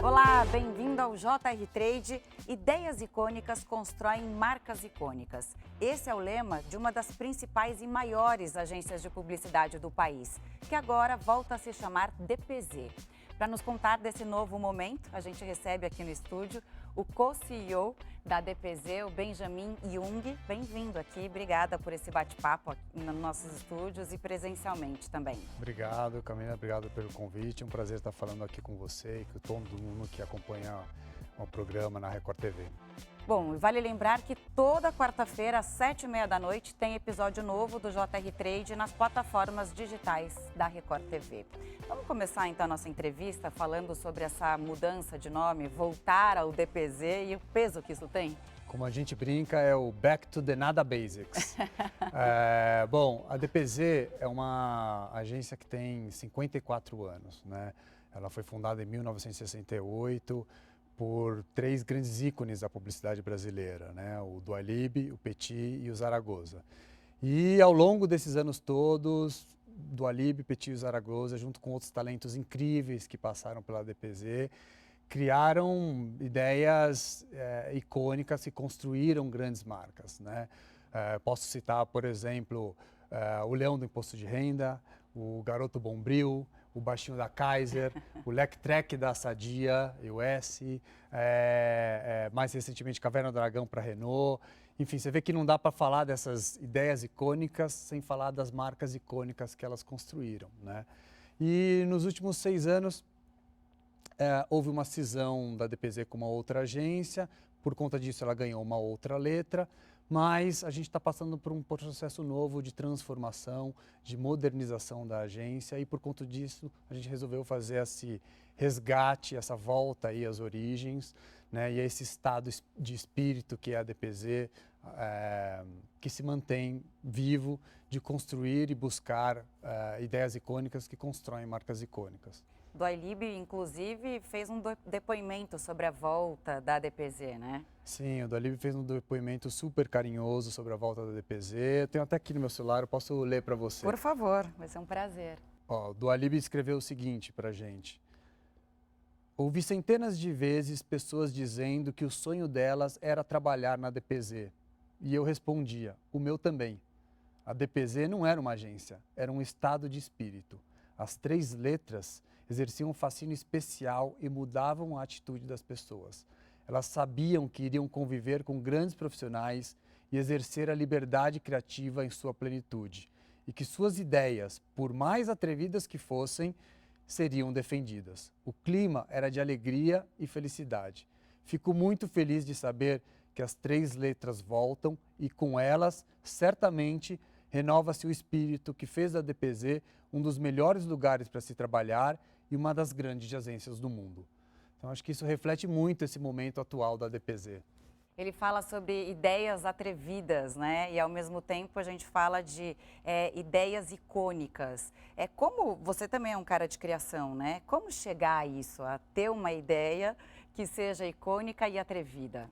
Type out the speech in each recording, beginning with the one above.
Olá, bem-vindo ao JR Trade. Ideias icônicas constroem marcas icônicas. Esse é o lema de uma das principais e maiores agências de publicidade do país, que agora volta a se chamar DPZ. Para nos contar desse novo momento, a gente recebe aqui no estúdio o co-CEO da DPZ, o Benjamin Jung. Bem-vindo aqui, obrigada por esse bate-papo aqui nos nossos estúdios e presencialmente também. Obrigado, Camila, obrigado pelo convite. É um prazer estar falando aqui com você e com todo mundo que acompanha o programa na Record TV. Bom, vale lembrar que toda quarta-feira, às 7h30 da noite, tem episódio novo do JR Trade nas plataformas digitais da Record TV. Vamos começar então a nossa entrevista falando sobre essa mudança de nome, voltar ao DPZ e o peso que isso tem? Como a gente brinca, é o Back to the Nada Basics. Bom, a DPZ é uma agência que tem 54 anos, né? Ela foi fundada em 1968 por três grandes ícones da publicidade brasileira, né? O Dualib, o Petit e o Zaragoza. E ao longo desses anos todos, Dualib, Petit e o Zaragoza, junto com outros talentos incríveis que passaram pela DPZ, criaram ideias icônicas e construíram grandes marcas, né? Posso citar, por exemplo, o Leão do Imposto de Renda, o Garoto Bombril, o Baixinho da Kaiser, o Lectrek da Sadia, US, mais recentemente Caverna do Dragão para Renault. Enfim, você vê que não dá para falar dessas ideias icônicas sem falar das marcas icônicas que elas construíram, né? E nos últimos 6 anos, houve uma cisão da DPZ com uma outra agência, por conta disso ela ganhou uma outra letra, mas a gente está passando por um processo novo de transformação, de modernização da agência e por conta disso a gente resolveu fazer esse resgate, essa volta aí às origens, né, e a esse estado de espírito que é a DPZ, que se mantém vivo de construir e buscar ideias icônicas que constroem marcas icônicas. Dualib, inclusive, fez um depoimento sobre a volta da DPZ, né? Sim, o Dualib fez um depoimento super carinhoso sobre a volta da DPZ. Eu tenho até aqui no meu celular, eu posso ler para você. Por favor, vai ser um prazer. O Dualib escreveu o seguinte para a gente. Ouvi centenas de vezes pessoas dizendo que o sonho delas era trabalhar na DPZ. E eu respondia, o meu também. A DPZ não era uma agência, era um estado de espírito. As 3 letras exerciam um fascínio especial e mudavam a atitude das pessoas. Elas sabiam que iriam conviver com grandes profissionais e exercer a liberdade criativa em sua plenitude, e que suas ideias, por mais atrevidas que fossem, seriam defendidas. O clima era de alegria e felicidade. Fico muito feliz de saber que as 3 letras voltam e, com elas, certamente, renova-se o espírito que fez da DPZ um dos melhores lugares para se trabalhar e uma das grandes agências do mundo. Então, acho que isso reflete muito esse momento atual da DPZ. Ele fala sobre ideias atrevidas, né? E, ao mesmo tempo, a gente fala de ideias icônicas. Como você também é um cara de criação, né? Como chegar a isso, a ter uma ideia que seja icônica e atrevida?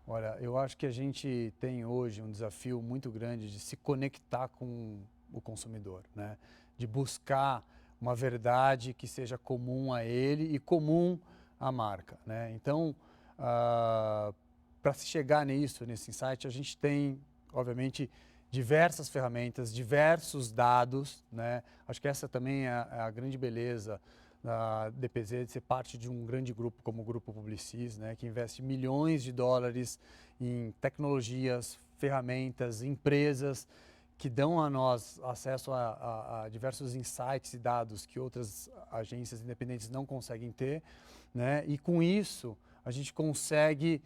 Olha, eu acho que a gente tem hoje um desafio muito grande de se conectar com o consumidor, né? De buscar uma verdade que seja comum a ele e comum à marca, né? Então, para se chegar nisso, nesse insight, a gente tem, obviamente, diversas ferramentas, diversos dados, né? Acho que essa também é a grande beleza da DPZ de ser parte de um grande grupo como o Grupo Publicis, né? Que investe milhões de dólares em tecnologias, ferramentas, empresas que dão a nós acesso a diversos insights e dados que outras agências independentes não conseguem ter, né? E com isso a gente consegue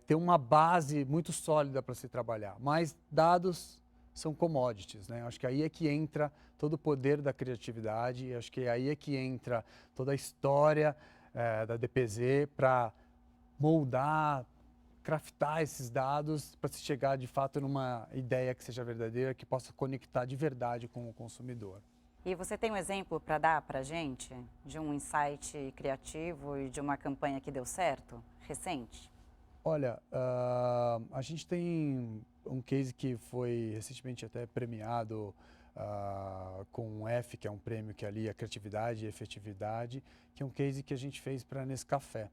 ter uma base muito sólida para se trabalhar. Mas dados são commodities, né? Acho que aí é que entra todo o poder da criatividade, acho que aí é que entra toda a história da DPZ para moldar, craftar esses dados para se chegar de fato numa ideia que seja verdadeira, que possa conectar de verdade com o consumidor. E você tem um exemplo para dar para a gente de um insight criativo e de uma campanha que deu certo, recente? Olha, a gente tem um case que foi recentemente até premiado com um F, que é um prêmio que alia criatividade e efetividade, que é um case que a gente fez para Nescafé.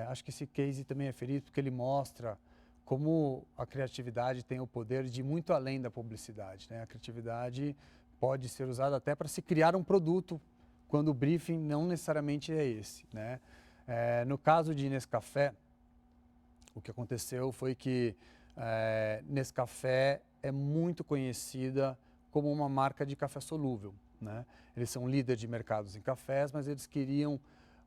Acho que esse case também é feliz porque ele mostra como a criatividade tem o poder de ir muito além da publicidade, né? A criatividade pode ser usada até para se criar um produto, quando o briefing não necessariamente é esse, né? No caso de Nescafé, o que aconteceu foi que Nescafé é muito conhecida como uma marca de café solúvel, né? Eles são líderes de mercados em cafés, mas eles queriam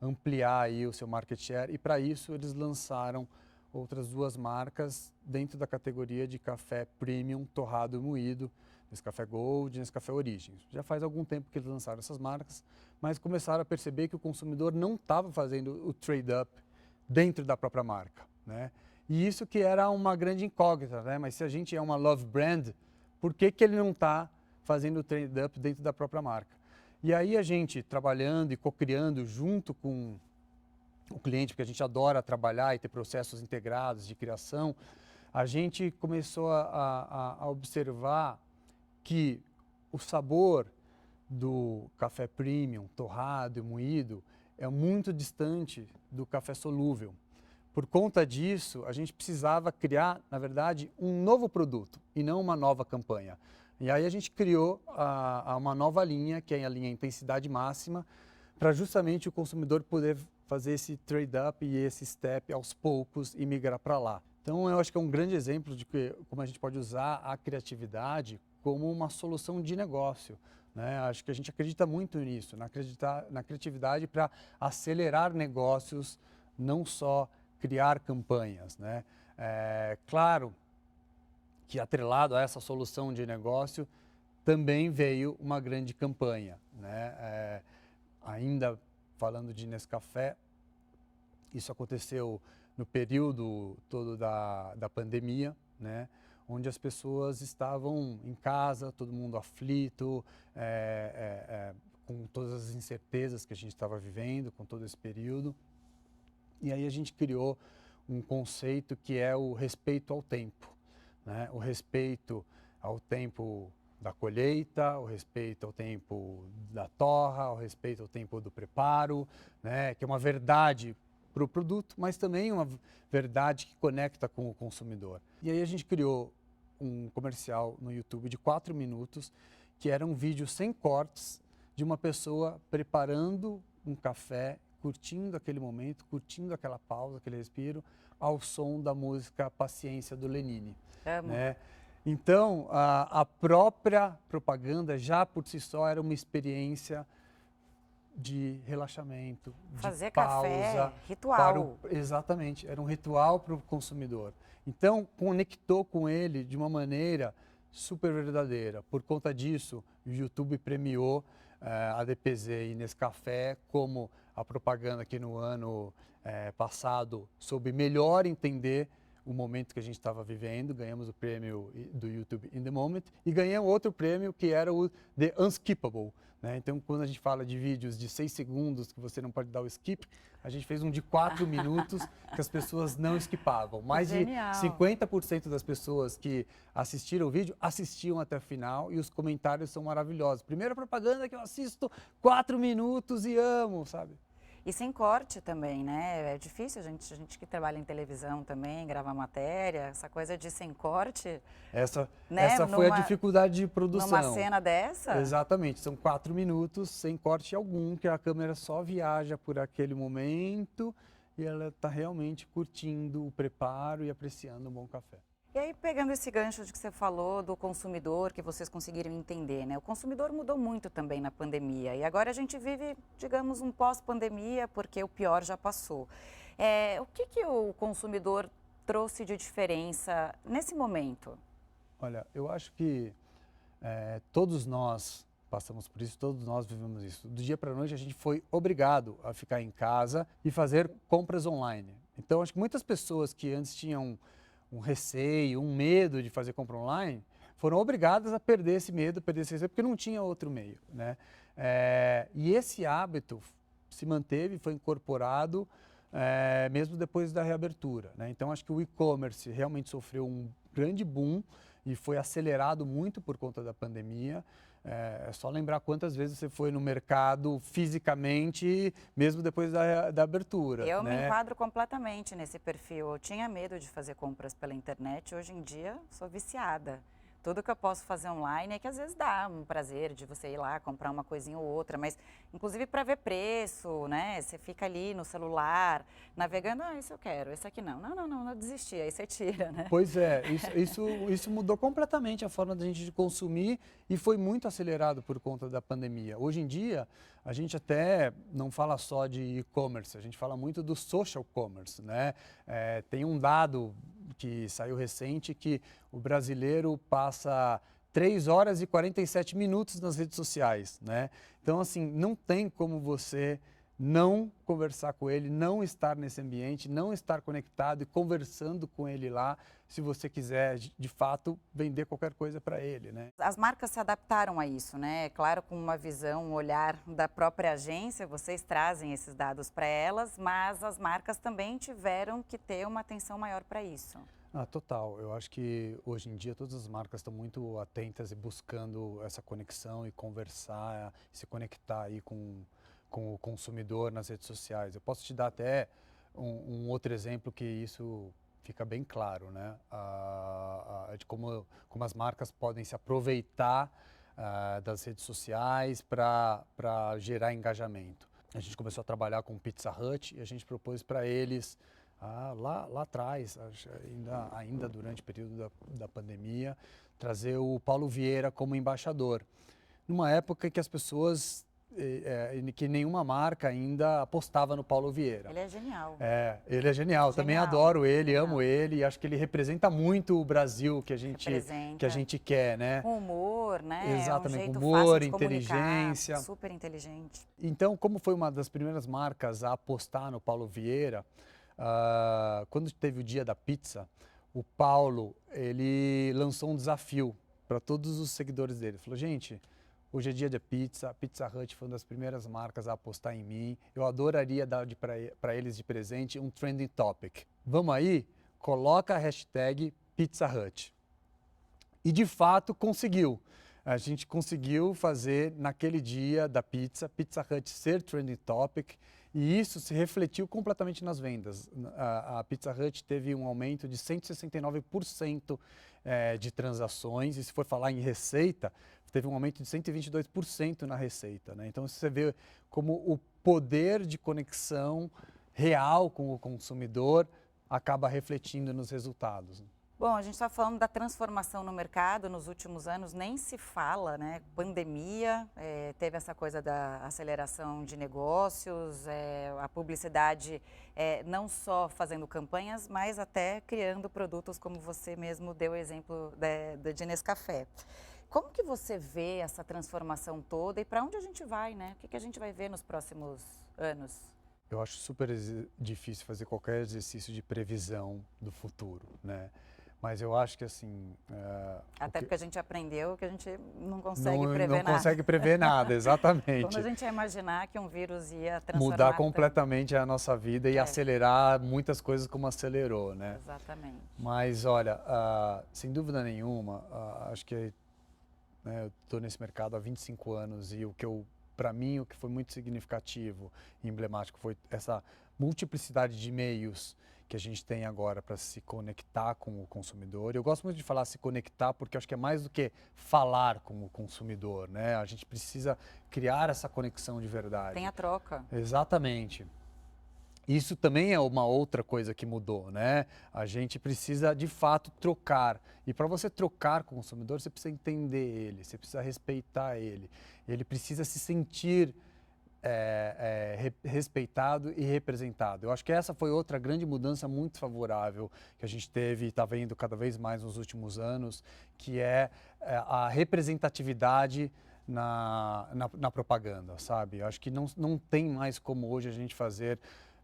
ampliar aí o seu market share e para isso eles lançaram outras duas marcas dentro da categoria de café premium torrado e moído, Nescafé Gold e Nescafé Origins. Já faz algum tempo que eles lançaram essas marcas, mas começaram a perceber que o consumidor não estava fazendo o trade-up dentro da própria marca, né? E isso que era uma grande incógnita, né? Mas se a gente é uma love brand, por que ele não está fazendo o trade-up dentro da própria marca? E aí a gente, trabalhando e co-criando junto com o cliente, porque a gente adora trabalhar e ter processos integrados de criação, a gente começou a observar que o sabor do café premium, torrado e moído, é muito distante do café solúvel. Por conta disso, a gente precisava criar, na verdade, um novo produto e não uma nova campanha. E aí a gente criou uma nova linha, que é a linha Intensidade Máxima, para justamente o consumidor poder fazer esse trade-up e esse step aos poucos e migrar para lá. Então, eu acho que é um grande exemplo de como a gente pode usar a criatividade como uma solução de negócio, né? Acho que a gente acredita muito nisso, na criatividade para acelerar negócios, não só criar campanhas, né? Claro que atrelado a essa solução de negócio também veio uma grande campanha, né? Ainda falando de Nescafé, isso aconteceu no período todo da pandemia, né? Onde as pessoas estavam em casa, todo mundo aflito, com todas as incertezas que a gente estava vivendo, com todo esse período. E aí a gente criou um conceito que é o respeito ao tempo, né? O respeito ao tempo da colheita, o respeito ao tempo da torra, o respeito ao tempo do preparo, né? Que é uma verdade para o produto, mas também uma verdade que conecta com o consumidor. E aí a gente criou um comercial no YouTube de 4 minutos, que era um vídeo sem cortes de uma pessoa preparando um café, curtindo aquele momento, curtindo aquela pausa, aquele respiro, ao som da música Paciência do Lenine. Amo. Né? Então, a própria propaganda já por si só era uma experiência de relaxamento, Fazer de pausa. café, ritual. Exatamente, era um ritual para o consumidor. Então, conectou com ele de uma maneira super verdadeira. Por conta disso, o YouTube premiou a DPZ e Nescafé como a propaganda que no ano passado soube melhor entender o momento que a gente estava vivendo. Ganhamos o prêmio do YouTube In The Moment e ganhamos outro prêmio que era o The Unskippable, né? Então, quando a gente fala de vídeos de 6 segundos que você não pode dar o skip, a gente fez um de 4 minutos que as pessoas não skipavam. Mais Genial. de 50% das pessoas que assistiram o vídeo assistiam até o final e os comentários são maravilhosos. Primeira propaganda que eu assisto 4 minutos e amo, sabe? E sem corte também, né? É difícil, a gente que trabalha em televisão também, gravar matéria, essa coisa de sem corte. Essa né? foi a dificuldade de produção. Numa cena dessa? Exatamente, são 4 minutos sem corte algum, que a câmera só viaja por aquele momento e ela está realmente curtindo o preparo e apreciando um bom café. E aí, pegando esse gancho de que você falou do consumidor, que vocês conseguiram entender, né? O consumidor mudou muito também na pandemia e agora a gente vive, digamos, um pós-pandemia, porque o pior já passou. O que o consumidor trouxe de diferença nesse momento? Olha, eu acho que todos nós passamos por isso, todos nós vivemos isso. Do dia para a noite a gente foi obrigado a ficar em casa e fazer compras online. Então, acho que muitas pessoas que antes tinham um receio, um medo de fazer compra online, foram obrigadas a perder esse medo, perder esse receio, porque não tinha outro meio, né? E esse hábito se manteve, foi incorporado mesmo depois da reabertura, né? Então, acho que o e-commerce realmente sofreu um grande boom e foi acelerado muito por conta da pandemia. É só lembrar quantas vezes você foi no mercado fisicamente, mesmo depois da abertura. Eu né? me enquadro completamente nesse perfil. Eu tinha medo de fazer compras pela internet, hoje em dia sou viciada. Tudo que eu posso fazer online é que às vezes dá um prazer de você ir lá comprar uma coisinha ou outra, mas inclusive para ver preço, né? Você fica ali no celular, navegando, esse eu quero, esse aqui não. Não, desisti, aí você tira, né? Pois é, isso mudou completamente a forma da gente de consumir e foi muito acelerado por conta da pandemia. Hoje em dia, a gente até não fala só de e-commerce, a gente fala muito do social commerce, né? Tem um dado que saiu recente que o brasileiro passa 3 horas e 47 minutos nas redes sociais, né? Então, assim, não tem como você não conversar com ele, não estar nesse ambiente, não estar conectado e conversando com ele lá, se você quiser, de fato, vender qualquer coisa para ele, né? As marcas se adaptaram a isso, né? Claro, com uma visão, um olhar da própria agência, vocês trazem esses dados para elas, mas as marcas também tiveram que ter uma atenção maior para isso. Total. Eu acho que hoje em dia todas as marcas estão muito atentas e buscando essa conexão e conversar, se conectar aí com o consumidor nas redes sociais. Eu posso te dar até um outro exemplo que isso fica bem claro, né? De como as marcas podem se aproveitar das redes sociais para gerar engajamento. A gente começou a trabalhar com o Pizza Hut e a gente propôs para eles lá atrás, ainda durante o período da pandemia, trazer o Paulo Vieira como embaixador. Numa época em que as pessoas, que nenhuma marca ainda apostava no Paulo Vieira. Ele é genial. Ele é genial. Também adoro ele, amo ele e acho que ele representa muito o Brasil que a gente quer, né? Com humor, né? Exatamente, um jeito humor, fácil de inteligência. super inteligente. Então, como foi uma das primeiras marcas a apostar no Paulo Vieira, quando teve o Dia da Pizza, o Paulo, ele lançou um desafio para todos os seguidores dele. Ele falou, gente, hoje é dia de pizza, a Pizza Hut foi uma das primeiras marcas a apostar em mim. Eu adoraria dar para eles de presente um trending topic. Vamos aí? Coloca a hashtag Pizza Hut. E de fato conseguiu. A gente conseguiu fazer naquele dia da Pizza Hut ser trending topic. E isso se refletiu completamente nas vendas. A Pizza Hut teve um aumento de 169% de transações, e se for falar em receita, teve um aumento de 122% na receita, né? Então você vê como o poder de conexão real com o consumidor acaba refletindo nos resultados. Bom, a gente está falando da transformação no mercado nos últimos anos, nem se fala, né? Pandemia, teve essa coisa da aceleração de negócios, a publicidade não só fazendo campanhas, mas até criando produtos, como você mesmo deu o exemplo de Nescafé. Como que você vê essa transformação toda e para onde a gente vai, né? O que a gente vai ver nos próximos anos? Eu acho super difícil fazer qualquer exercício de previsão do futuro, né? Mas eu acho que assim... Até porque a gente aprendeu que a gente não consegue prever nada. Não consegue prever nada, exatamente. Quando a gente ia imaginar que um vírus ia transformar... Mudar completamente a nossa vida e acelerar muitas coisas como acelerou, né? Exatamente. Mas olha, sem dúvida nenhuma, acho que eu estou nesse mercado há 25 anos e para mim, o que foi muito significativo e emblemático foi essa multiplicidade de meios que a gente tem agora para se conectar com o consumidor. Eu gosto muito de falar se conectar porque acho que é mais do que falar com o consumidor, né? A gente precisa criar essa conexão de verdade. Tem a troca. Exatamente. Isso também é uma outra coisa que mudou, né? A gente precisa, de fato, trocar. E para você trocar com o consumidor, você precisa entender ele, você precisa respeitar ele. Ele precisa se sentir respeitado e representado. Eu acho que essa foi outra grande mudança muito favorável que a gente teve e está vendo cada vez mais nos últimos anos, que é a representatividade na propaganda, sabe? Eu acho que não tem mais como hoje a gente fazer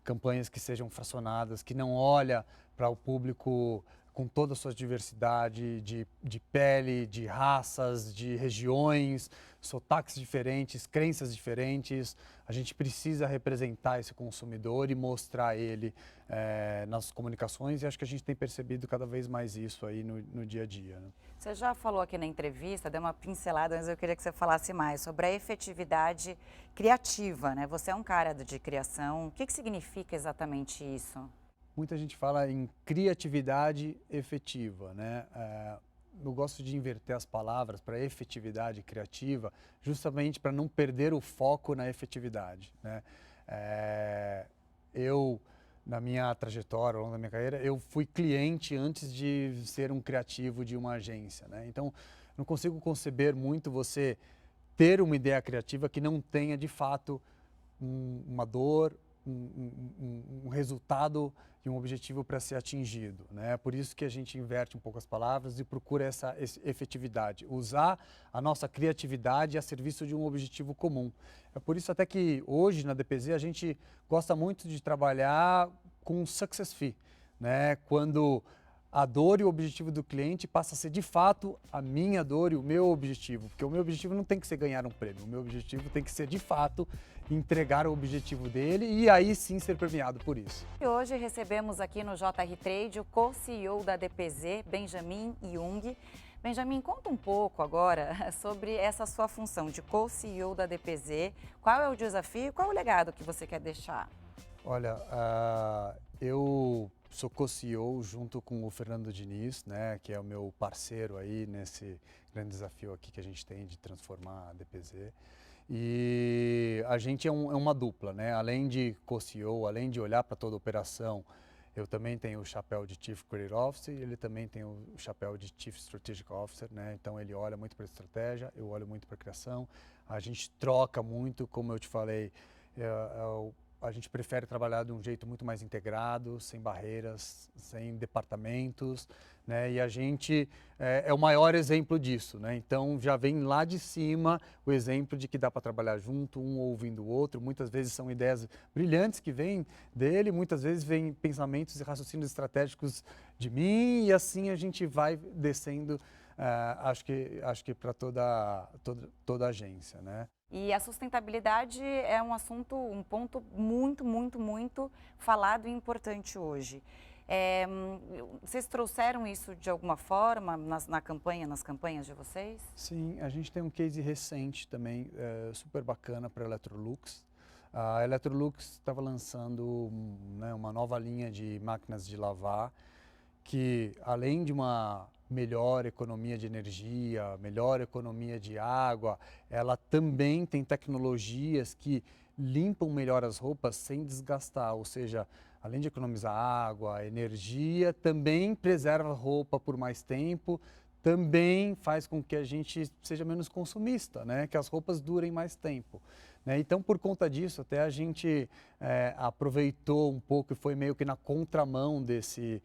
campanhas que sejam fracionadas, que não olha para o público com toda a sua diversidade de pele, de raças, de regiões, sotaques diferentes, crenças diferentes. A gente precisa representar esse consumidor e mostrar ele nas comunicações, e acho que a gente tem percebido cada vez mais isso aí no dia a dia, né? Você já falou aqui na entrevista, deu uma pincelada, mas eu queria que você falasse mais sobre a efetividade criativa, né? Você é um cara de criação, o que significa exatamente isso? Muita gente fala em criatividade efetiva, né? Eu gosto de inverter as palavras para efetividade criativa, justamente para não perder o foco na efetividade, né? Na minha trajetória, ao longo da minha carreira, eu fui cliente antes de ser um criativo de uma agência, né? Então, não consigo conceber muito você ter uma ideia criativa que não tenha, de fato, uma dor, um resultado e um objetivo para ser atingido, né? Por isso que a gente inverte um pouco as palavras e procura essa efetividade, usar a nossa criatividade a serviço de um objetivo comum. É por isso até que hoje na DPZ a gente gosta muito de trabalhar com success fee, né? Quando a dor e o objetivo do cliente passa a ser de fato a minha dor e o meu objetivo, porque o meu objetivo não tem que ser ganhar um prêmio, o meu objetivo tem que ser de fato entregar o objetivo dele e aí sim ser premiado por isso. E hoje recebemos aqui no JR Trade o co-CEO da DPZ, Benjamin Jung. Benjamin, conta um pouco agora sobre essa sua função de co-CEO da DPZ. Qual é o desafio e qual é o legado que você quer deixar? Olha, eu sou co-CEO junto com o Fernando Diniz, né, que é o meu parceiro aí nesse grande desafio aqui que a gente tem de transformar a DPZ. E a gente é uma dupla, né? Além de co-CEO, além de olhar para toda a operação, eu também tenho o chapéu de Chief Creative Officer e ele também tem o chapéu de Chief Strategic Officer, né? Então ele olha muito para a estratégia, eu olho muito para a criação. A gente troca muito, como eu te falei, a gente prefere trabalhar de um jeito muito mais integrado, sem barreiras, sem departamentos, né? E a gente é o maior exemplo disso, né? Então já vem lá de cima o exemplo de que dá para trabalhar junto, um ouvindo o outro. Muitas vezes são ideias brilhantes que vêm dele, muitas vezes vêm pensamentos e raciocínios estratégicos de mim, e assim a gente vai descendo, acho que para toda a agência, né? E a sustentabilidade é um assunto, um ponto muito falado e importante hoje. Vocês trouxeram isso de alguma forma nas campanhas de vocês? Sim, a gente tem um case recente também, super bacana para a Electrolux. A Electrolux estava lançando uma nova linha de máquinas de lavar que, além de uma melhor economia de energia, melhor economia de água, ela também tem tecnologias que limpam melhor as roupas sem desgastar, ou seja, além de economizar água, energia, também preserva a roupa por mais tempo, também faz com que a gente seja menos consumista, né? Que as roupas durem mais tempo, né? Então, por conta disso, até a gente aproveitou um pouco e foi meio que na contramão desse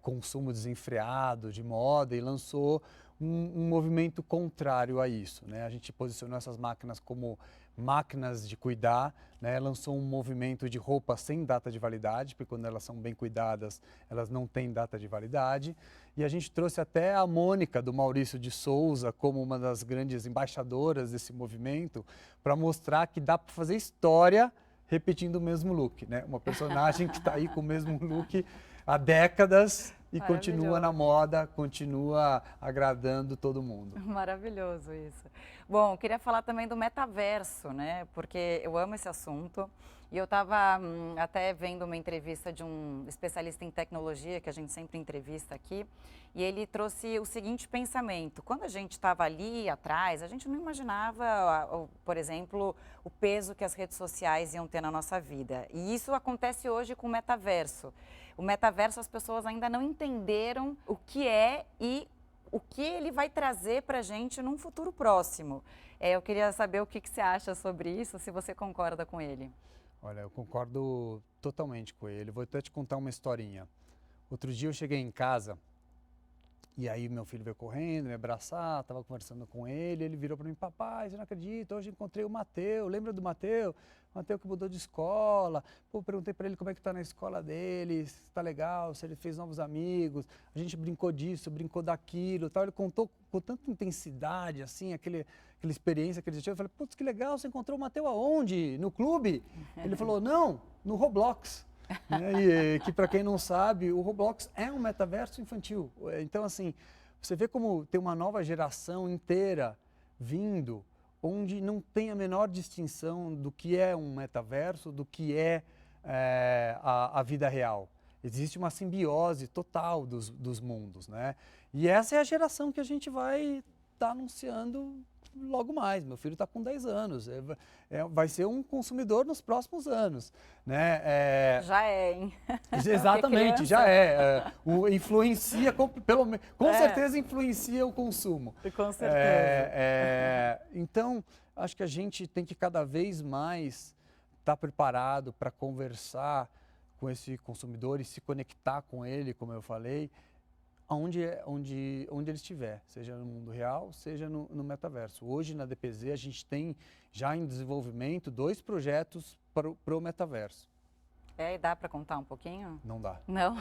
consumo desenfreado de moda e lançou um movimento contrário a isso, né? A gente posicionou essas máquinas como máquinas de cuidar, né? Lançou um movimento de roupas sem data de validade, porque quando elas são bem cuidadas, elas não têm data de validade. E a gente trouxe até a Mônica, do Maurício de Souza, como uma das grandes embaixadoras desse movimento, para mostrar que dá para fazer história repetindo o mesmo look, né? Uma personagem que está aí com o mesmo look há décadas e continua na moda, continua agradando todo mundo. Maravilhoso isso. Bom, queria falar também do metaverso, né? Porque eu amo esse assunto. E eu estava até vendo uma entrevista de um especialista em tecnologia, que a gente sempre entrevista aqui, e ele trouxe o seguinte pensamento. Quando a gente estava ali atrás, a gente não imaginava, por exemplo, o peso que as redes sociais iam ter na nossa vida. E isso acontece hoje com o metaverso. O metaverso, as pessoas ainda não entenderam o que é e o que ele vai trazer para a gente num futuro próximo. Eu queria saber o que você acha sobre isso, se você concorda com ele. Olha, eu concordo totalmente com ele. Vou até te contar uma historinha. Outro dia eu cheguei em casa E aí meu filho veio correndo, me abraçar, estava conversando com ele virou para mim, papai, você não acredita, hoje encontrei o Matheus, lembra do Matheus? O Matheus que mudou de escola, pô, perguntei para ele como é que tá na escola dele, se tá legal, se ele fez novos amigos, a gente brincou disso, brincou daquilo, tal. Ele contou com tanta intensidade, assim, aquela experiência que ele tinha. Eu falei, putz, que legal, você encontrou o Matheus aonde? No clube? Ele falou, não, no Roblox. Né? E que, para quem não sabe, o Roblox é um metaverso infantil. Então, assim, você vê como tem uma nova geração inteira vindo, onde não tem a menor distinção do que é um metaverso, do que é, a vida real. Existe uma simbiose total dos mundos, né? E essa é a geração que a gente vai estar anunciando logo mais. Meu filho está com 10 anos, vai ser um consumidor nos próximos anos, né? Já é, hein? Exatamente, já é. Influencia, com certeza influencia o consumo. Com certeza. Então, acho que a gente tem que cada vez mais estar preparado para conversar com esse consumidor e se conectar com ele, como eu falei, onde ele estiver, seja no mundo real, seja no metaverso. Hoje, na DPZ, a gente tem já em desenvolvimento 2 projetos para o metaverso. E dá para contar um pouquinho? Não dá. Não?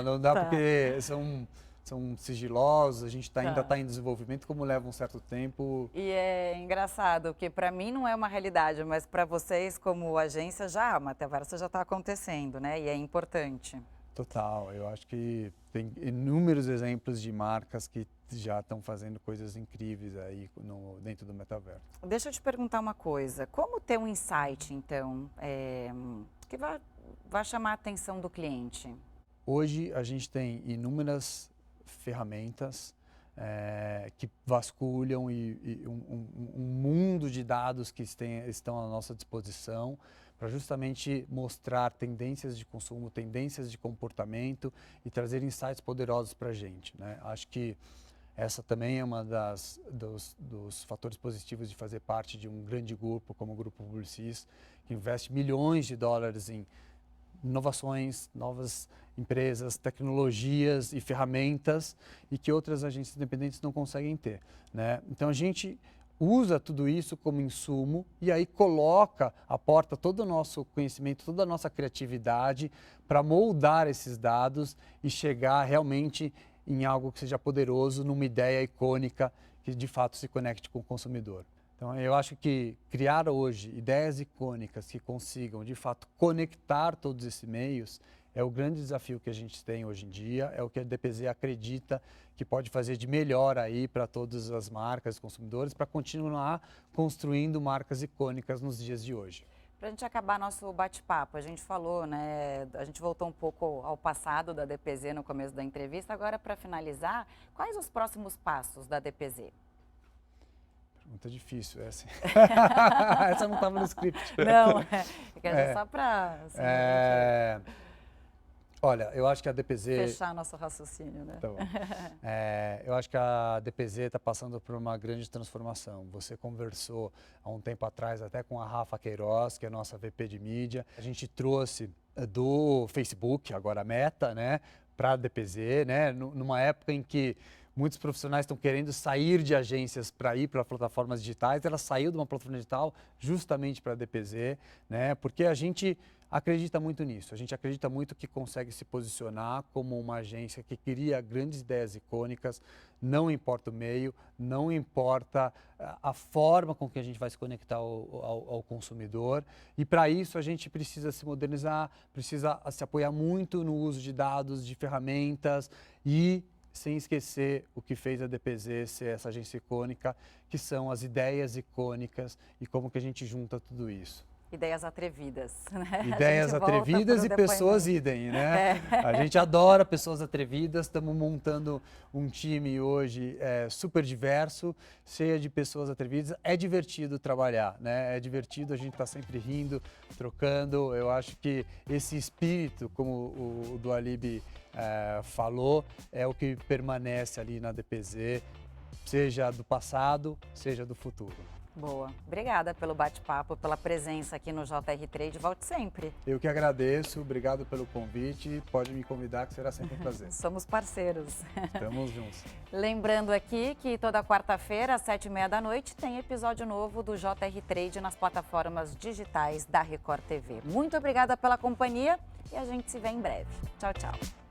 não dá porque são sigilosos, a gente ainda está em desenvolvimento, como leva um certo tempo. E é engraçado, porque para mim não é uma realidade, mas para vocês como agência já, o metaverso já está acontecendo, né? E é importante. Total, eu acho que tem inúmeros exemplos de marcas que já estão fazendo coisas incríveis aí dentro do metaverso. Deixa eu te perguntar uma coisa, como ter um insight, então, que vai chamar a atenção do cliente? Hoje a gente tem inúmeras ferramentas que vasculham um mundo de dados que estão à nossa disposição para justamente mostrar tendências de consumo, tendências de comportamento e trazer insights poderosos para a gente, né? Acho que essa também é uma dos fatores positivos de fazer parte de um grande grupo como o Grupo Publicis, que investe milhões de dólares em inovações, novas empresas, tecnologias e ferramentas e que outras agências independentes não conseguem ter, né? Então a gente usa tudo isso como insumo e aí aporta todo o nosso conhecimento, toda a nossa criatividade para moldar esses dados e chegar realmente em algo que seja poderoso, numa ideia icônica que de fato se conecte com o consumidor. Então eu acho que criar hoje ideias icônicas que consigam de fato conectar todos esses meios é o grande desafio que a gente tem hoje em dia, é o que a DPZ acredita que pode fazer de melhor aí para todas as marcas e consumidores para continuar construindo marcas icônicas nos dias de hoje. Para a gente acabar nosso bate-papo, a gente falou, né? A gente voltou um pouco ao passado da DPZ no começo da entrevista. Agora, para finalizar, quais os próximos passos da DPZ? Pergunta difícil essa. Essa não estava no script. Não, só para... Assim, olha, eu acho que a DPZ... Fechar nosso raciocínio, né? Tá bom. Eu acho que a DPZ está passando por uma grande transformação. Você conversou há um tempo atrás até com a Rafa Queiroz, que é a nossa VP de mídia. A gente trouxe do Facebook, agora Meta, né, para a DPZ, né, numa época em que muitos profissionais estão querendo sair de agências para ir para plataformas digitais. Ela saiu de uma plataforma digital justamente para a DPZ, né, porque a gente acredita muito nisso. A gente acredita muito que consegue se posicionar como uma agência que cria grandes ideias icônicas, não importa o meio, não importa a forma com que a gente vai se conectar ao consumidor. E para isso a gente precisa se modernizar, precisa se apoiar muito no uso de dados, de ferramentas e sem esquecer o que fez a DPZ ser essa agência icônica, que são as ideias icônicas e como que a gente junta tudo isso. Ideias atrevidas, né? Ideias atrevidas e pessoas idem, né? A gente adora pessoas atrevidas, estamos montando um time hoje super diverso, cheio de pessoas atrevidas. É divertido trabalhar, né? É divertido, a gente está sempre rindo, trocando. Eu acho que esse espírito, como o Dualib falou, é o que permanece ali na DPZ, seja do passado, seja do futuro. Boa. Obrigada pelo bate-papo, pela presença aqui no JR Trade. Volte sempre. Eu que agradeço, obrigado pelo convite. Pode me convidar, que será sempre um prazer. Somos parceiros. Estamos juntos. Lembrando aqui que toda quarta-feira, às 7h30 da noite, tem episódio novo do JR Trade nas plataformas digitais da Record TV. Muito obrigada pela companhia e a gente se vê em breve. Tchau, tchau.